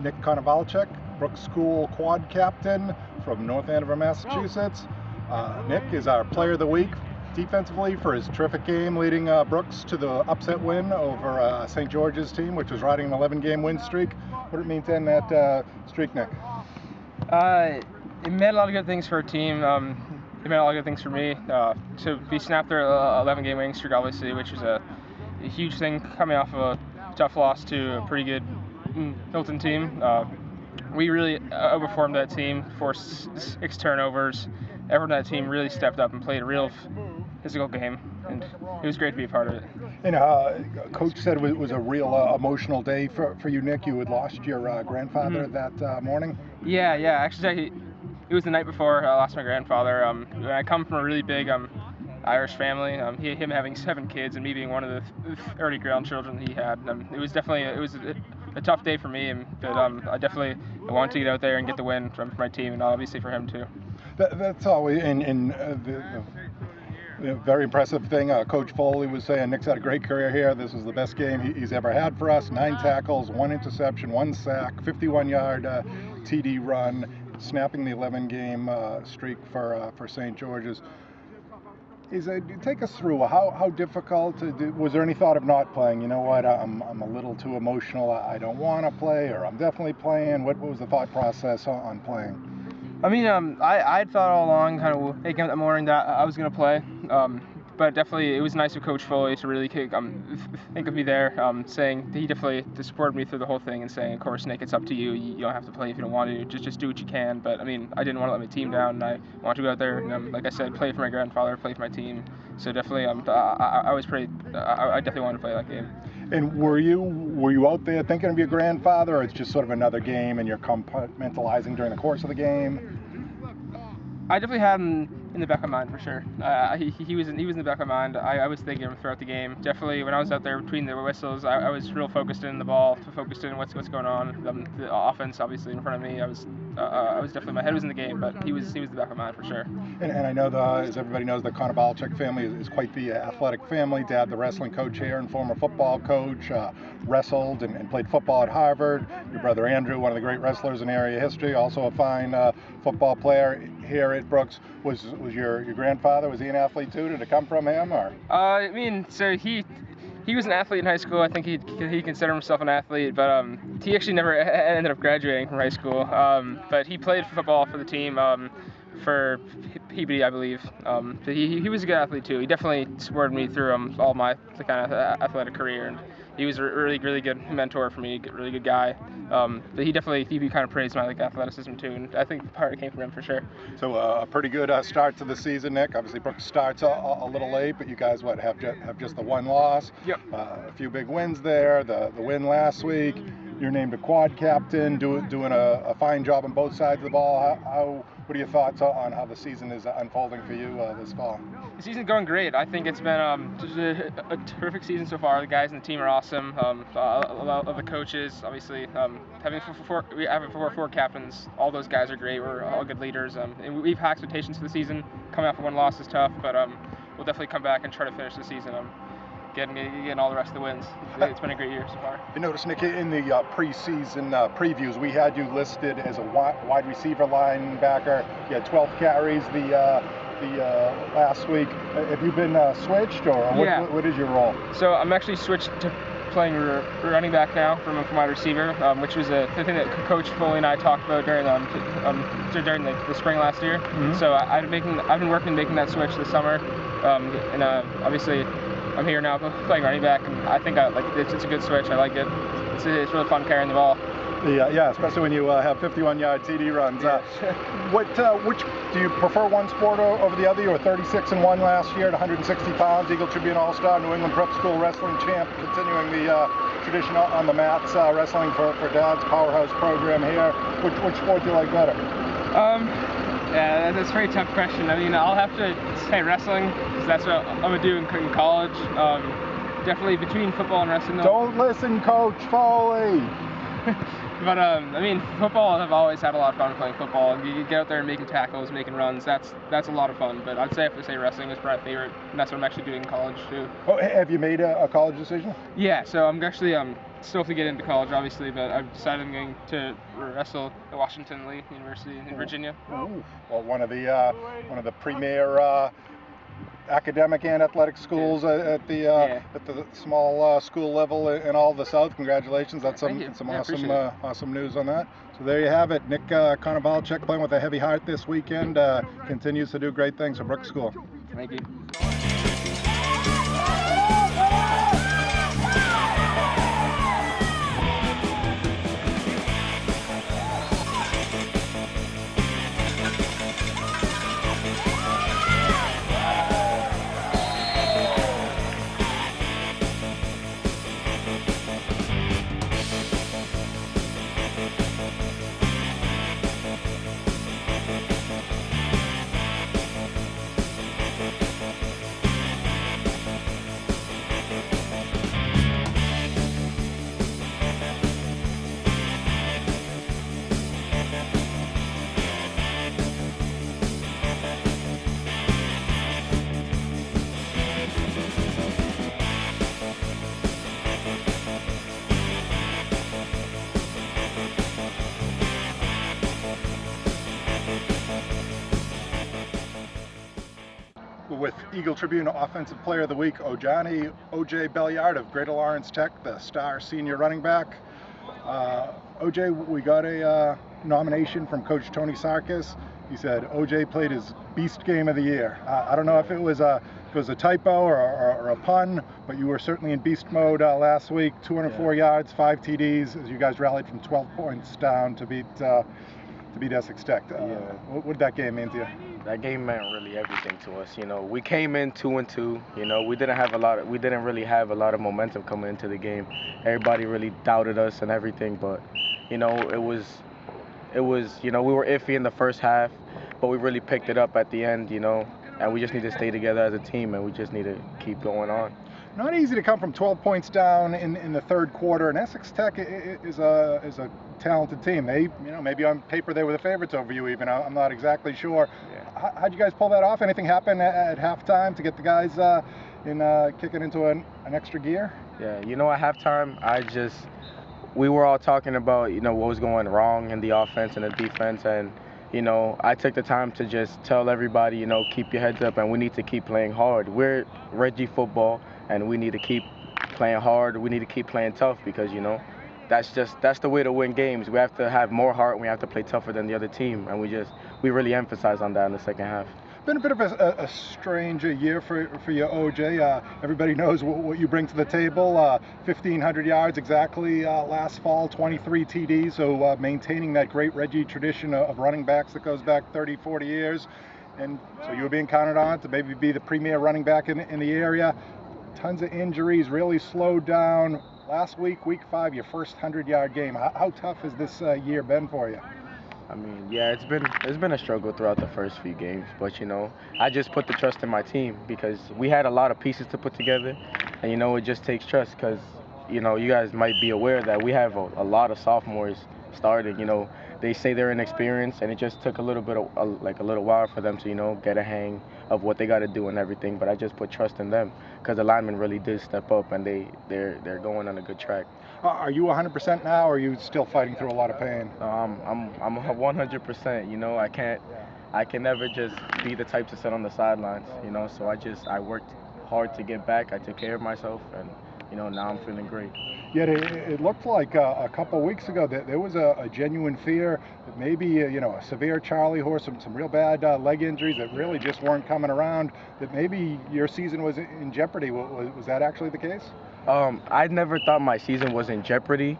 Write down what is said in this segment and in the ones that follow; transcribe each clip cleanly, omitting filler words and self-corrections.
Nick Brooks School quad captain from North Andover, Massachusetts. Nick is our player of the week defensively for his terrific game leading Brooks to the upset win over St. George's team, which was riding an 11-game win streak. What did it mean to end that streak, Nick? It meant a lot of good things for our team. It meant a lot of good things for me. To be snapped their 11-game winning streak, obviously, which was a huge thing coming off of a tough loss to a pretty good Hilton team. We really outperformed that team, forced 6 turnovers. Everyone on that team really stepped up and played a real physical game, and it was great to be a part of it. And Coach said it was a real emotional day for you, Nick. You had lost your grandfather that morning. Yeah. Actually, it was the night before I lost my grandfather. I come from a really big Irish family. Him having 7 kids and me being one of the 30 grandchildren he had. It was definitely a tough day for me, but I definitely wanted to get out there and get the win for my team, and obviously for him too. That's always the very impressive thing. Coach Foley was saying Nick's had a great career here. This was the best game he's ever had for us. 9 tackles, 1 interception, 1 sack, 51-yard TD run, snapping the 11-game streak for St. George's. Take us through how difficult was there any thought of not playing? You know what, I'm a little too emotional. I don't want to play, or I'm definitely playing. What was the thought process on playing? I mean, I had thought all along, kind of waking up that morning, that I was going to play. But definitely, it was nice of Coach Foley to really think of me there, saying he definitely supported me through the whole thing and saying, of course, Nick, it's up to you. You don't have to play if you don't want to. Just do what you can. But I mean, I didn't want to let my team down, and I wanted to go out there and, like I said, play for my grandfather, play for my team. So definitely, I definitely wanted to play that game. And were you out there thinking of your grandfather, or it's just sort of another game and you're compartmentalizing during the course of the game? I definitely had him in the back of my mind for sure. He was in the back of my mind. I was thinking of him throughout the game. Definitely when I was out there between the whistles, I was real focused in the ball, focused in what's going on. The offense obviously in front of me. I was definitely, my head was in the game, but he was the back of my mind for sure. And I know as everybody knows, the Konovalchuk family is quite the athletic family. Dad, the wrestling coach here and former football coach, wrestled and played football at Harvard. Your brother Andrew, one of the great wrestlers in area history, also a fine football player here at Brooks. Was your grandfather, was he an athlete too? Did it come from him, or? I mean, so he was an athlete in high school. I think he considered himself an athlete, but he actually never ended up graduating from high school. But he played football for the team for Peabody, I believe. So he was a good athlete too. He definitely supported me through all my kind of athletic career, and he was a really good mentor for me, really good guy. But he kind of praised my athleticism too, and I think part of it came from him for sure. So a pretty good start to the season, Nick. Obviously Brooks starts a little late, but you guys have just the 1 loss. Yep. A few big wins there. The win last week. You're named a quad captain, doing a fine job on both sides of the ball. What are your thoughts on how the season is unfolding for you this fall? The season's going great. I think it's been just a terrific season so far. The guys in the team are awesome. A lot of the coaches, obviously, having 4 captains. All those guys are great. We're all good leaders. And we've had expectations for the season. Coming off of 1 loss is tough, but we'll definitely come back and try to finish the season. Getting all the rest of the wins. It's been a great year so far. I noticed, Nick, in the preseason previews, we had you listed as a wide receiver linebacker. You had 12 carries the last week. Have you been switched, or what is your role? So I'm actually switched to playing running back now from wide receiver, which was the thing that Coach Foley and I talked about during the spring last year. Mm-hmm. So I've been working making that switch this summer, and obviously I'm here now playing running back, and I think it's a good switch. I like it. It's really fun carrying the ball. Yeah, especially when you have 51-yard TD runs. Yeah. Which do you prefer one sport over the other? You were 36-1 last year at 160 pounds, Eagle-Tribune All-Star, New England Prep School wrestling champ, continuing the tradition on the mats, wrestling for Dad's powerhouse program here. Which sport do you like better? Yeah, that's a very tough question. I mean, I'll have to say wrestling, because that's what I'm going to do in college. Definitely between football and wrestling. Don't listen, Coach Foley! But, I mean, football, I've always had a lot of fun playing football. You get out there and making tackles, making runs, that's a lot of fun. But I'd say wrestling is probably my favorite, and that's what I'm actually doing in college, too. Oh, have you made a college decision? Yeah, so I'm actually still to get into college, obviously, but I've decided I'm going to wrestle at Washington Lee University in Virginia. Ooh. Well, one of the premier academic and athletic schools at the small school level in all of the South. Congratulations! That's some awesome news on that. So there you have it. Nick Konovalchuk playing with a heavy heart this weekend. Continues to do great things for Brooks School. Thank you. With Eagle-Tribune Offensive Player of the Week, O.J. Belliard of Greater Lawrence Tech, the star senior running back. O.J., we got a nomination from Coach Tony Sarkis. He said O.J. played his beast game of the year. I don't know if it was a typo or a pun, but you were certainly in beast mode last week. 204 yards, 5 TDs, as you guys rallied from 12 points down to beat Essex Tech. What did that game mean to you? That game meant really everything to us. You know, we came in 2-2. You know, we didn't really have a lot of momentum coming into the game. Everybody really doubted us and everything, but you know, it was you know, we were iffy in the first half, but we really picked it up at the end. You know, and we just need to stay together as a team, and we just need to keep going on. Not easy to come from 12 points down in the third quarter, and Essex Tech is a talented team. They, you know, maybe on paper they were the favorites over you even. I'm not exactly sure. Yeah. How'd you guys pull that off? Anything happen at halftime to get the guys kicking into an extra gear? Yeah, you know, at halftime, we were all talking about, you know, what was going wrong in the offense and the defense, and you know, I took the time to just tell everybody, you know, keep your heads up, and we need to keep playing hard. We're Reggie football, and we need to keep playing hard. We need to keep playing tough because, you know, that's the way to win games. We have to have more heart, and we have to play tougher than the other team, and we really emphasize on that in the second half. Been a bit of a strange year for you, O.J. Everybody knows what you bring to the table. 1,500 yards exactly last fall, 23 TDs. So maintaining that great Reggie tradition of running backs that goes back 30, 40 years. And so you were being counted on to maybe be the premier running back in the area. Tons of injuries, really slowed down. Last week, week 5, your first 100-yard game. How tough has this year been for you? I mean, yeah, it's been a struggle throughout the first few games, but you know, I just put the trust in my team because we had a lot of pieces to put together, and you know, it just takes trust because, you know, you guys might be aware that we have a lot of sophomores starting. You know, they say they're inexperienced, and it just took a little while for them to, you know, get a hang of what they got to do and everything. But I just put trust in them because the linemen really did step up, and they're going on a good track. Are you 100% now, or are you still fighting through a lot of pain? I'm 100%. You know, I can never just be the type to sit on the sidelines. You know, so I worked hard to get back. I took care of myself, and you know, now I'm feeling great. Yet it looked like a couple of weeks ago that there was a genuine fear that maybe you know, a severe Charlie horse, some real bad leg injuries that really just weren't coming around, that maybe your season was in jeopardy. Was that actually the case? I never thought my season was in jeopardy,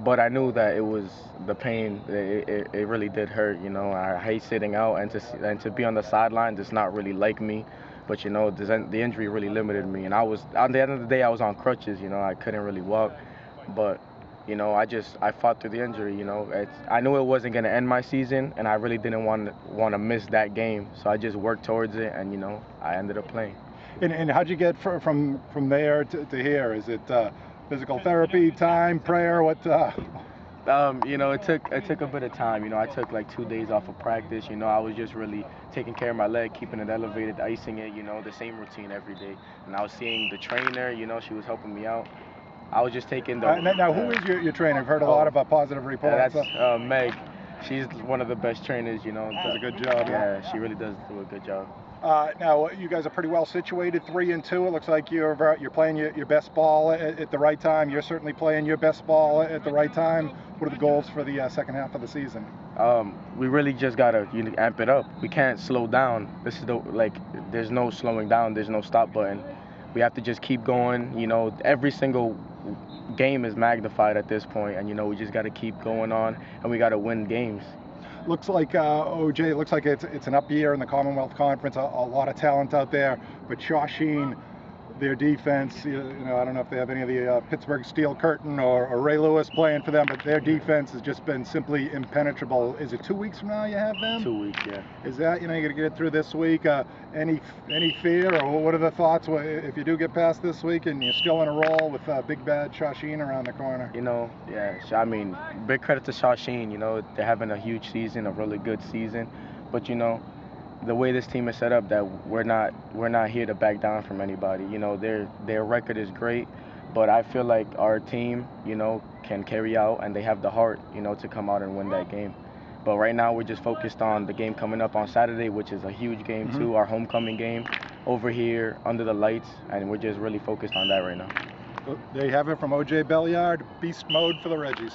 but I knew that it was the pain. It really did hurt. You know, I hate sitting out, and to be on the sideline does not really like me. But you know, the injury really limited me, and at the end of the day I was on crutches. You know, I couldn't really walk, but you know, I fought through the injury. You know, I knew it wasn't going to end my season, and I really didn't want to miss that game. So I just worked towards it, and you know, I ended up playing. And how'd you get from there to here? Is it physical therapy, time, prayer? What? You know, it took a bit of time. You know, I took like 2 days off of practice. You know, I was just really taking care of my leg, keeping it elevated, icing it. You know, the same routine every day. And I was seeing the trainer. You know, she was helping me out. I was just taking the. Now, who is your trainer? I've heard a lot of positive reports. That's Meg. She's one of the best trainers, you know. Does a good job. Yeah, she really does do a good job. Now, you guys are pretty well situated, 3-2. It looks like you're playing your best ball at the right time. You're certainly playing your best ball at the right time. What are the goals for the second half of the season? We really just gotta amp it up. We can't slow down. This is there's no slowing down. There's no stop button. We have to just keep going. You know, every single game is magnified at this point, and you know we just gotta keep going on, and we gotta win games. Looks like OJ. It looks like it's an up year in the Commonwealth Conference. A lot of talent out there, but Shawsheen, their defense. You know, I don't know if they have any of the Pittsburgh Steel Curtain or Ray Lewis playing for them, but their defense has just been simply impenetrable. Is it 2 weeks from now you have them? 2 weeks, yeah. Is that, you know, you're gonna get it through this week? Any fear, or what are the thoughts if you do get past this week and you're still in a roll with big bad Shawsheen around the corner? You know, yeah. I mean, big credit to Shawsheen. You know, they're having a huge season, a really good season, but you know, the way this team is set up, that we're not here to back down from anybody. You know, their record is great, but I feel like our team, you know, can carry out, and they have the heart, you know, to come out and win that game. But right now we're just focused on the game coming up on Saturday, which is a huge game too, our homecoming game over here under the lights, and we're just really focused on that right now. There you have it from OJ Belliard, beast mode for the Reggies.